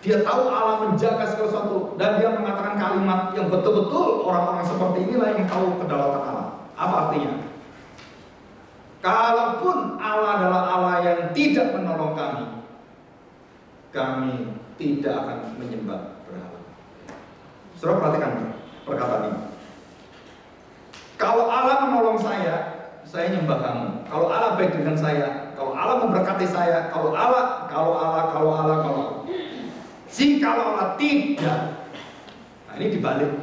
Dia tahu Allah menjaga segala sesuatu, dan dia mengatakan kalimat yang betul-betul orang-orang seperti inilah yang tahu kedaulatan Allah. Apa artinya? Kalaupun Allah adalah Allah yang tidak menolong kami tidak akan menyembah berhala. Saudara perhatikan perkataan ini. Kalau Allah menolong saya nyembah kamu. Kalau Allah baik dengan saya, kalau Allah memberkati saya, kalau Allah. Jika Allah tidak, nah ini dibalik.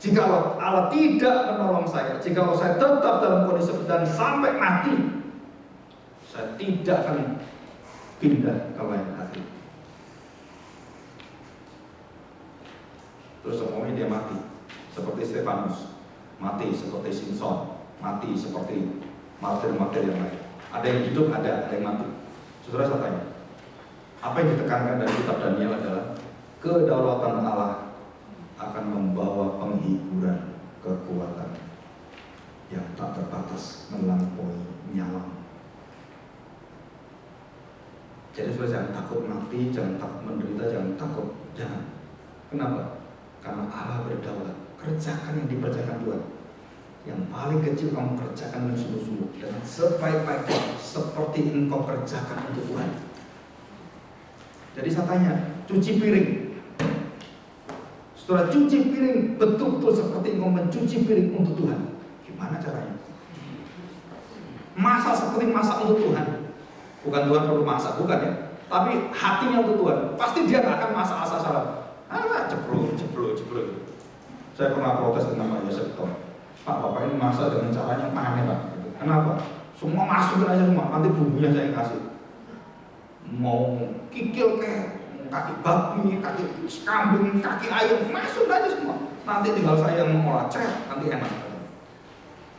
Jika Allah tidak menolong saya, jika saya tetap dalam kondisi dan sampai mati, saya tidak akan pindah ke lain hati. Terus semuanya dia mati, seperti Stefanus, mati seperti Simpson, mati seperti martir-martir yang lain. Ada yang hidup, ada yang mati. Saudara saya tanya, apa yang ditekankan dari kitab Daniel adalah kedaulatan Allah akan membawa penghiburan kekuatan yang tak terbatas melampaui nyawa. Jadi saudara jangan takut mati, jangan takut menderita, jangan takut, jangan. Kenapa? Karena Allah berdaulat. Kerjakan yang dikerjakan Tuhan. Yang paling kecil kamu kerjakan dengan sungguh-sungguh, dengan sebaik-baiknya seperti engkau kerjakan untuk Tuhan. Jadi saya tanya, cuci piring. Saudara cuci piring betul-betul seperti engkau mencuci piring untuk Tuhan. Gimana caranya? Masak seperti masak untuk Tuhan. Bukan Tuhan perlu masak, bukan ya. Tapi hatinya untuk Tuhan. Pasti dia gak akan masak asal-asalan. Jebruk. Saya pernah protes dengan Pak Yosef Tom. Pak, Bapak ini masak dengan caranya aneh Pak. Kenapa? Semua masukin aja semua, nanti bumbunya saya kasih. Mau kikil kayak kaki babi, kaki kambing, kaki ayam, masuk aja semua. Nanti tinggal saya yang mengolah, nanti enak.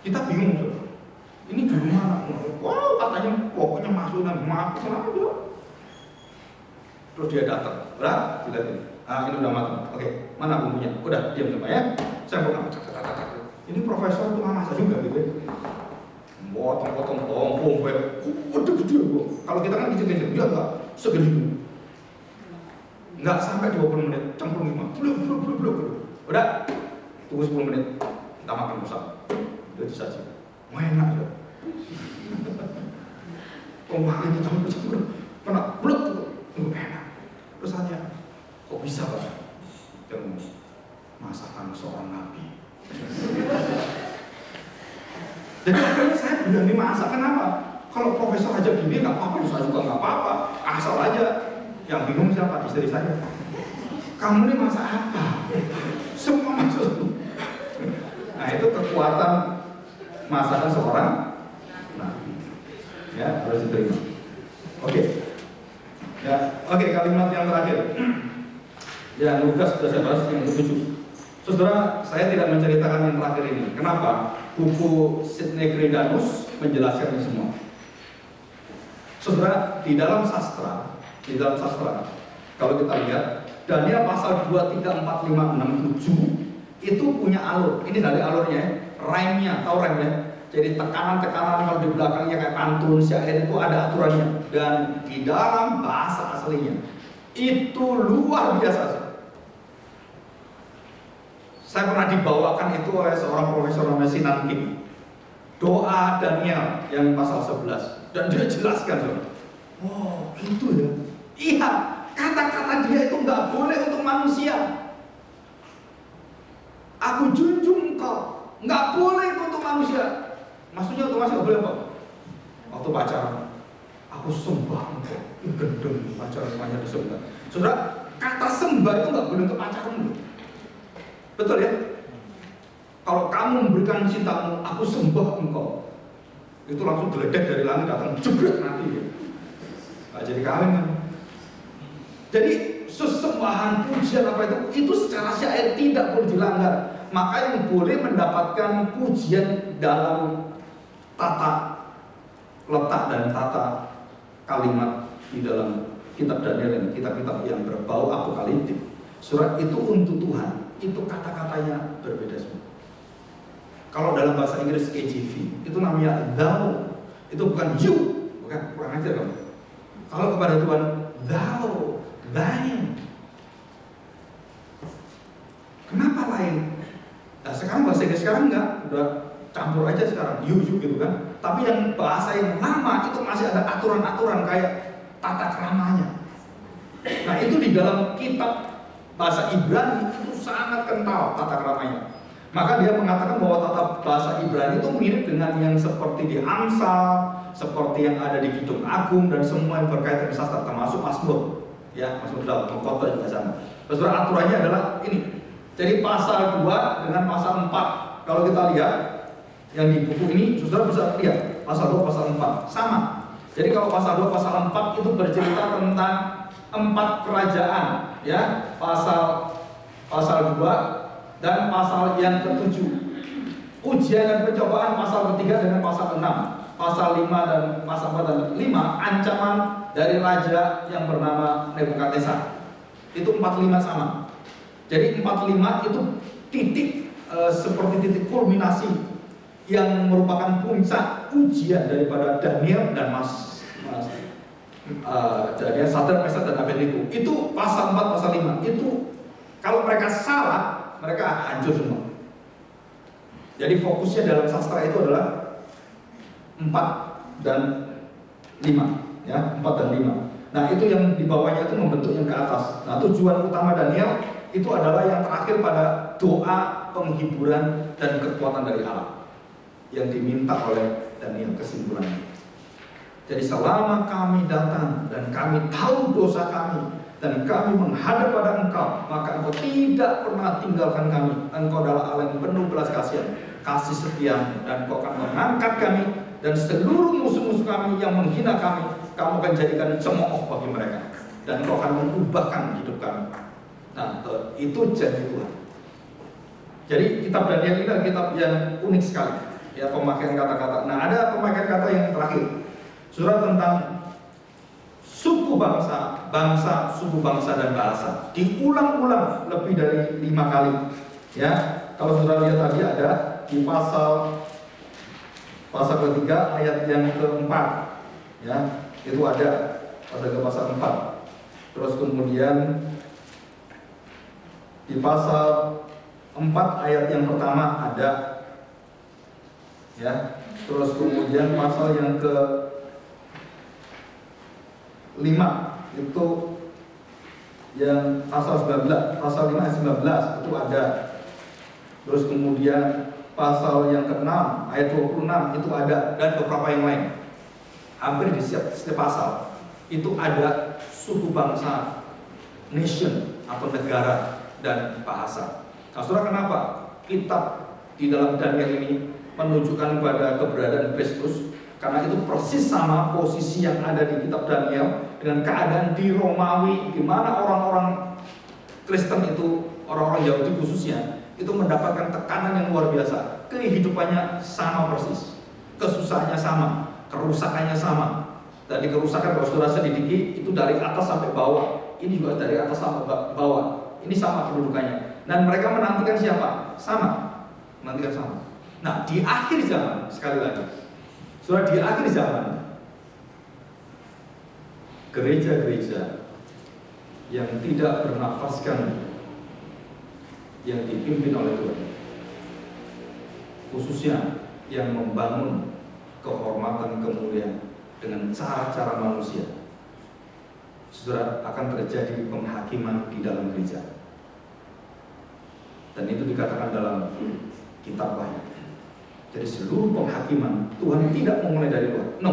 Kita bingung tuh. Ini di mana? Wow, katanya pokoknya masukin aja. Terus dia datang, berat, dilihatin. Ini udah matang. Oke, mana bumbunya? Udah, diam semua ya. Saya mau ini profesor itu masak juga gitu. Potong bawang waduh gede kok. Kalau kita kan kecil-kecil, dia enggak segede ini. Enggak sampai 20 menit, cemplung lima. Belum. Udah, tunggu 10 menit. Kita makan bersama. Itu saja. Enak ya. Wah, ini campur. Kena blok tuh. Enak. Terus tanya, kok bisa Pak? Dan masakan seorang nabi. Jadi akhirnya saya berani masak. Kenapa? Kalau profesor aja gini nggak apa-apa, saya juga nggak apa-apa. Asal aja. Yang bingung siapa? Istri saya. Kamu ini masak apa? Semua masuk. Nah itu kekuatan masakan seorang nabi. Ya harus diterima. Oke. Kalimat yang terakhir. Ya Lukas sudah saya bahas yang ke-7. Saudara, saya tidak menceritakan yang terakhir ini. Kenapa? Buku Sidney Greidanus menjelaskan ini semua. Saudara, di dalam sastra, kalau kita lihat Daniel pasal 2, 3, 4, 5, 6, 7 itu punya alur. Ini dari alurnya, rhyme-nya, tahu rhyme-nya? Jadi tekanan-tekanan kalau di belakangnya kayak pantun, syair itu ada aturannya. Dan di dalam bahasa aslinya itu luar biasa. Saya pernah dibawakan itu oleh seorang profesor namanya Sinan Kim. Doa Daniel yang pasal 11. Dan dia jelaskan. Oh gitu ya. Iya, kata-kata dia itu nggak boleh untuk manusia. Aku junjung kau, nggak boleh itu untuk manusia. Maksudnya untuk manusia nggak boleh apa? Waktu pacaran, aku sembah engkau. Gendeng pacaran banyak disembah. Saudara, kata sembah itu nggak boleh untuk pacaran. Betul ya? Kalau kamu memberikan cintamu, aku sembah engkau. Itu langsung geledek dari langit datang, jebret mati ya. Nggak jadi kawin kan? Jadi sesembahan pujian apa itu secara syair tidak boleh dilanggar. Maka yang boleh mendapatkan pujian dalam tata letak dan tata kalimat di dalam kitab Daniel dan kitab-kitab yang berbau apokaliptik. Surat itu untuk Tuhan. Itu kata-katanya berbeda semua. Kalau dalam bahasa Inggris KJV itu namanya thou, itu bukan you, bukan kurang ajar kamu. Kalau kepada Tuhan thou, thine, asing. Nah sekarang bahasa Inggris sekarang enggak, udah campur aja sekarang, you gitu kan. Tapi yang bahasa yang lama itu masih ada aturan-aturan kayak tata keramanya. Nah itu di dalam kitab bahasa Ibrani itu sangat kental tata keramanya. Maka dia mengatakan bahwa tata bahasa Ibrani itu mirip dengan yang seperti di Amsal, seperti yang ada di Kidung Agung dan semua yang berkaitan dengan sastra, termasuk Mazmur. Ya, Mazmur Daud, Khotbah juga sama. Terus aturannya adalah ini. Jadi pasal 2 dengan pasal 4. Kalau kita lihat yang di buku ini, saudara bisa lihat pasal 2 pasal 4 sama. Jadi kalau pasal 2 pasal 4 itu bercerita tentang 4 kerajaan, ya, pasal 2 dan pasal yang ke-7. Ujian dan pencobaan pasal ke-3 dengan pasal ke-6. Pasal 5 dan pasal 4 dan 5 ancaman dari raja yang bernama Nebukadnezar. Itu 45 sama. Jadi 45 itu titik seperti titik kulminasi yang merupakan puncak ujian daripada Daniel dan Daniel, Sadrak, Mesak dan Abednego. Itu pasal 4 pasal 5. Itu kalau mereka salah mereka hancur semua. Jadi fokusnya dalam sastra itu adalah 4 dan 5, ya, 4 dan 5. Nah itu yang di bawahnya itu membentuk yang ke atas. Nah tujuan utama Daniel itu adalah yang terakhir pada doa penghiburan dan kekuatan dari Allah yang diminta oleh Daniel kesimpulannya. Jadi selama kami datang dan kami tahu dosa kami dan kami menghadap pada Engkau, maka Engkau tidak pernah tinggalkan kami. Engkau adalah Allah yang penuh belas kasihan, kasih setia, dan Engkau akan mengangkat kami dan seluruh musuh-musuh kami yang menghina kami, kamu akan jadikan cemooh bagi mereka dan Engkau akan mengubahkan hidup kami. Nah, itu janji Tuhan. Jadi kitab Daniel ini adalah kitab yang unik sekali, ya, pemakaian kata-kata. Nah, ada pemakaian kata yang terakhir, surat tentang suku bangsa, suku bangsa dan bahasa. Diulang-ulang lebih dari 5 kali. Ya, kalau saudara lihat tadi ada di pasal ketiga ayat yang keempat. Ya, itu ada pasal 4. Terus kemudian di pasal 4 ayat yang pertama ada. Ya, terus kemudian pasal yang ke 5 itu yang pasal 19, pasal 5 ayat 19 itu ada. Terus kemudian pasal yang ke-6 ayat 26 itu ada, dan beberapa yang lain. Hampir di setiap pasal itu ada suku bangsa, nation atau negara dan bahasa. Nah, saudara, kenapa kitab di dalam Daniel ini menunjukkan pada keberadaan Kristus? Karena itu persis sama posisi yang ada di kitab Daniel dengan keadaan di Romawi, di mana orang-orang Kristen itu, orang-orang Yahudi khususnya, itu mendapatkan tekanan yang luar biasa. Kehidupannya sama persis, kesusahannya sama, kerusakannya sama. Dan di kerusakan kalau saudara selidiki itu dari atas sampai bawah, ini juga dari atas sampai bawah. Ini sama kedudukannya. Dan mereka menantikan siapa? Sama, menantikan sama. Nah, di akhir zaman, sekali lagi, saudara, di akhir zaman, gereja-gereja yang tidak bernafaskan, yang dipimpin oleh Tuhan, khususnya yang membangun kehormatan kemuliaan dengan cara-cara manusia, saudara, akan terjadi penghakiman di dalam gereja. Dan itu dikatakan dalam kitab Wahyu. Jadi seluruh penghakiman Tuhan tidak memulai dari luar. No,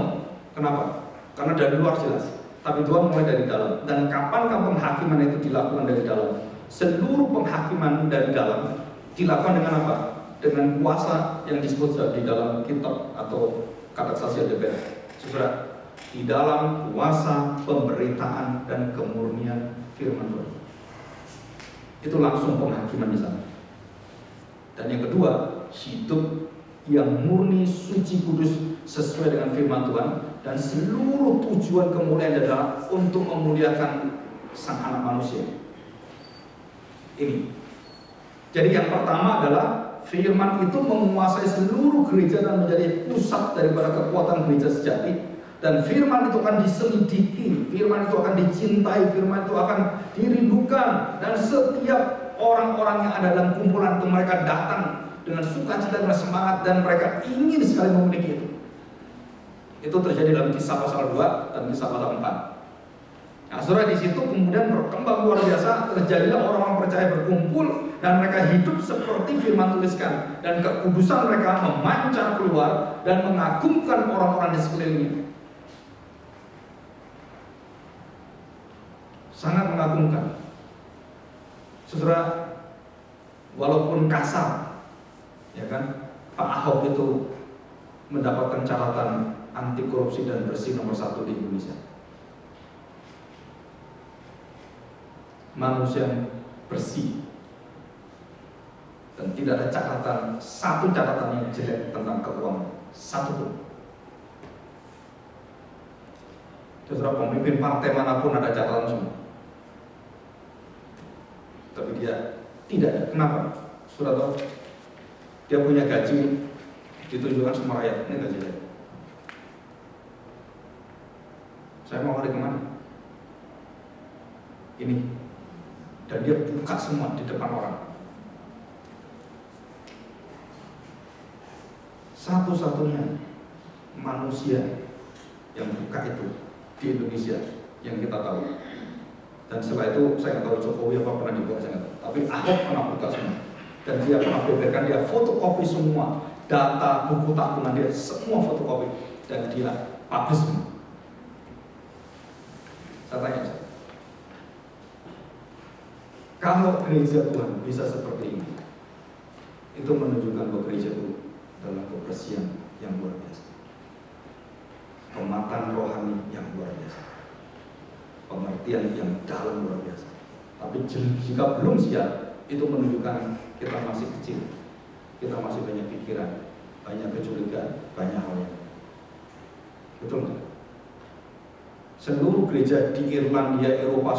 kenapa? Karena dari luar jelas, tapi Tuhan mulai dari dalam. Dan kapankah penghakiman itu dilakukan dari dalam? Seluruh penghakiman dari dalam dilakukan dengan apa? Dengan kuasa yang disebut di dalam kitab atau kata saksi DPR. Saudara, di dalam kuasa pemberitaan dan kemurnian firman Tuhan. Itu langsung penghakiman di sana. Dan yang kedua, hidup yang murni, suci, kudus sesuai dengan firman Tuhan, dan seluruh tujuan kemuliaan adalah untuk memuliakan Sang Anak Manusia. Ini. Jadi yang pertama adalah firman itu menguasai seluruh gereja dan menjadi pusat daripada kekuatan gereja sejati. Dan firman itu akan diselidiki, firman itu akan dicintai, firman itu akan dirindukan, dan setiap orang-orang yang ada dalam kumpulan itu mereka datang dengan sukacita dan semangat dan mereka ingin sekali memiliki itu. Itu terjadi dalam Kisah pasal 2 dan Kisah pasal 4. Nah, saudara, di situ kemudian berkembang luar biasa, terjadilah orang-orang percaya berkumpul dan mereka hidup seperti firman tuliskan, dan kekudusan mereka memancar keluar dan mengagumkan orang-orang di sekelilingnya. Sangat mengagumkan. Saudara, walaupun kasar, ya kan, Pak Ahok itu mendapatkan catatan anti korupsi dan bersih nomor 1 di Indonesia. Manusia yang bersih dan tidak ada catatan, satu catatan yang jelek tentang keuangan, satu pun. Saudara, pemimpin partai manapun ada catatan semua, tapi dia tidak ada. Kenapa? Saudara tahu, dia punya gaji ditunjukkan semua rakyat, ini gaji dia. Saya mau lari kemana? Ini. Dan dia buka semua di depan orang. Satu-satunya manusia yang buka itu di Indonesia yang kita tahu. Dan setelah itu saya nggak tahu Jokowi apa pernah dibuka, saya nggak tahu. Tapi Ahok pernah buka semua. Dan dia pernah beberkan, dia fotokopi semua data buku tabungan dia, semua fotokopi, dan dia publish semua. Saya tanya, kalau gereja Tuhan bisa seperti ini, itu menunjukkan bahwa gereja itu dalam kebersihan yang luar biasa, kematangan rohani yang luar biasa, pengertian yang dalam luar biasa. Tapi jika belum siap, itu menunjukkan kita masih kecil, kita masih banyak pikiran, banyak kecurigaan, banyak hal yang betul nggak? Seluruh gereja di Irlandia, Eropa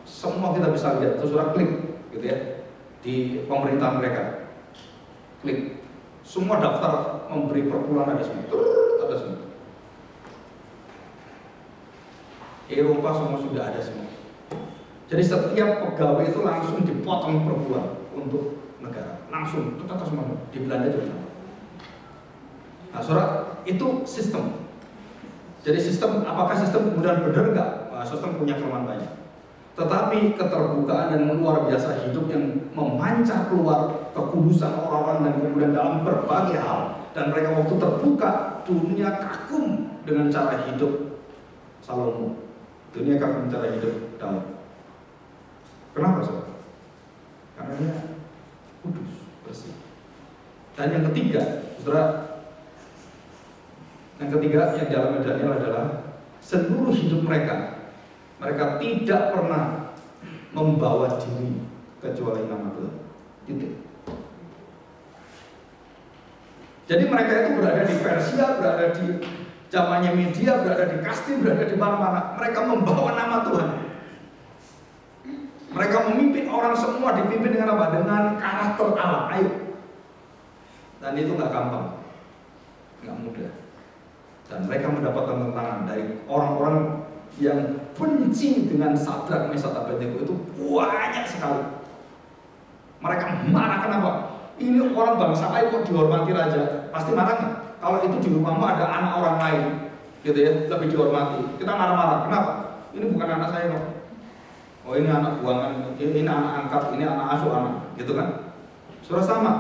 semua kita bisa lihat. Terus sudah klik, gitu ya, di pemerintahan mereka, klik, semua daftar memberi perpuluhan ada semua, ada semua. Eropa semua sudah ada semua. Jadi setiap pegawai itu langsung dipotong per bulan untuk negara, langsung tetap semua. Di Belanda juga sama. Nah, saudara, itu sistem. Jadi sistem, apakah sistem kemudian benar enggak? Nah, sistem punya kelemahan banyak. Tetapi keterbukaan dan luar biasa hidup yang memancar keluar kekudusan orang-orang dan kemudian dalam berbagai hal, dan mereka waktu terbuka, dunia kagum dengan cara hidup Salomo. Dunia kagum cara hidup Daud. Kenapa, saudara? Karena dia kudus, bersih. Dan yang ketiga, saudara, yang dalam Daniel adalah seluruh hidup mereka tidak pernah membawa diri kecuali nama Tuhan. Titik. Jadi mereka itu berada di Persia, berada di zamannya Media, berada di Kasti, berada di mana-mana. Mereka membawa nama Tuhan. Mereka memimpin orang semua, dipimpin dengan apa? Dengan karakter Allah. Ayo. Dan itu nggak gampang, nggak mudah. Dan mereka mendapatkan tantangan dari orang-orang yang benci dengan Sadrak, Mesak, Abednego itu banyak sekali. Mereka marah, kenapa? Ini orang bangsa lain kok dihormati raja. Pasti marah nggak? Kalau itu di rumahmu ada anak orang lain, gitu ya, lebih dihormati, kita marah-marah. Kenapa? Ini bukan anak saya kok. Oh, ini anak buangan, ini anak angkat, ini anak asuh anak, gitu kan? Sudah sama.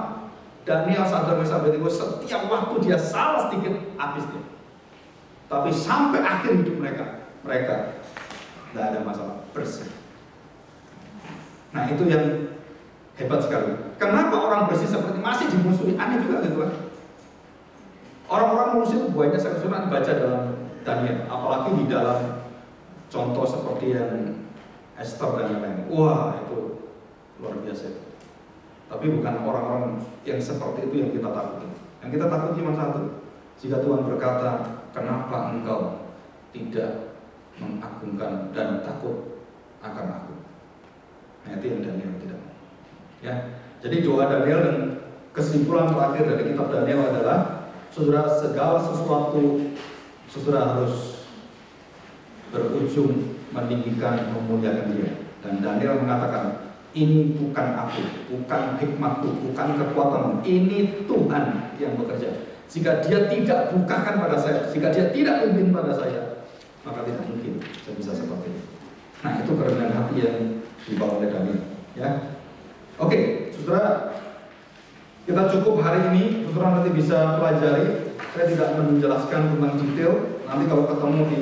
Daniel, Sadrak, Mesak, Abednego setiap waktu dia salah sedikit habis dia. Tapi sampai akhir hidup mereka tidak ada masalah, bersih. Nah, itu yang hebat sekali. Kenapa orang bersih seperti masih dimusuhi? Aneh juga gitu kan. Orang-orang musuh itu banyak, saya sudah baca dalam Daniel, apalagi di dalam contoh seperti yang Esther dan lain-lain. Wah, itu luar biasa. Tapi bukan orang-orang yang seperti itu yang kita takuti. Yang kita takuti cuma satu. Jika Tuhan berkata, kenapa engkau tidak mengagungkan dan takut akan aku? Nah, itu yang Daniel tidak mau. Ya, jadi doa Daniel dan kesimpulan terakhir dari kitab Daniel adalah, saudara, segala sesuatu saudara harus berujung meninggikan, memuliakan Dia. Dan Daniel mengatakan, ini bukan aku, bukan hikmatku, bukan kekuatanmu, ini Tuhan yang bekerja. Jika dia tidak bukakan pada saya, jika dia tidak pimpin pada saya, maka tidak mungkin saya bisa seperti ini. Nah, itu kerendahan hati yang dibawa oleh Daniel, ya. Oke, saudara, kita cukup hari ini. Saudara nanti bisa pelajari. Saya tidak menjelaskan tentang detail. Nanti kalau ketemu di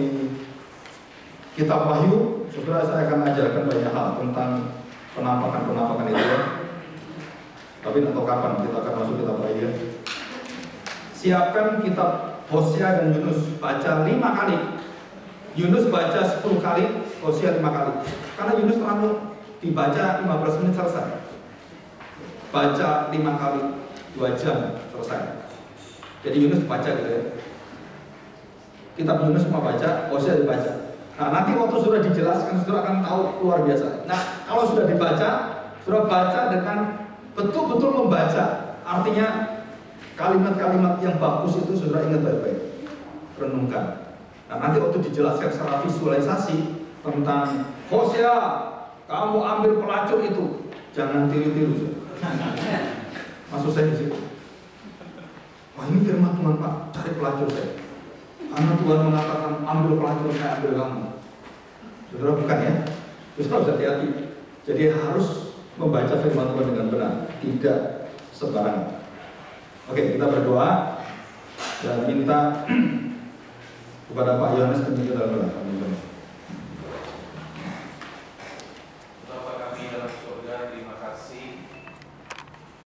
Kitab Wahyu, saudara, saya akan ajarkan banyak hal tentang penampakan itu, ya. Tapi tidak tahu kapan kita akan masuk Kitab Wahyu, ya. Siapkan kitab Hosea dan Yunus, baca 5 kali. Yunus baca 10 kali, Hosea 5 kali. Karena Yunus terlalu dibaca 15 menit selesai. Baca 5 kali, 2 jam selesai. Jadi Yunus baca gitu, ya. Kitab Yunus semua baca, Hosea dibaca. Nah, nanti waktu sudah dijelaskan, saudara akan tahu luar biasa. Nah, kalau sudah dibaca, saudara baca dengan betul-betul membaca. Artinya kalimat-kalimat yang bagus itu saudara ingat baik-baik, renungkan. Nah, nanti waktu dijelaskan secara visualisasi tentang Hosea, kamu ambil pelacur itu, jangan tiru-tiru. Maksud saya di situ. Wah, ini firman Tuhan, Pak, cari pelacur saya. Karena Tuhan mengatakan ambil pelacur, saya ambil kamu. Saudara, bukan, ya. Saudara harus hati-hati. Jadi harus membaca firman Tuhan dengan benar, tidak sembarangan. Oke, kita berdoa dan minta kepada Pak Yohanes menjadi dalam doa.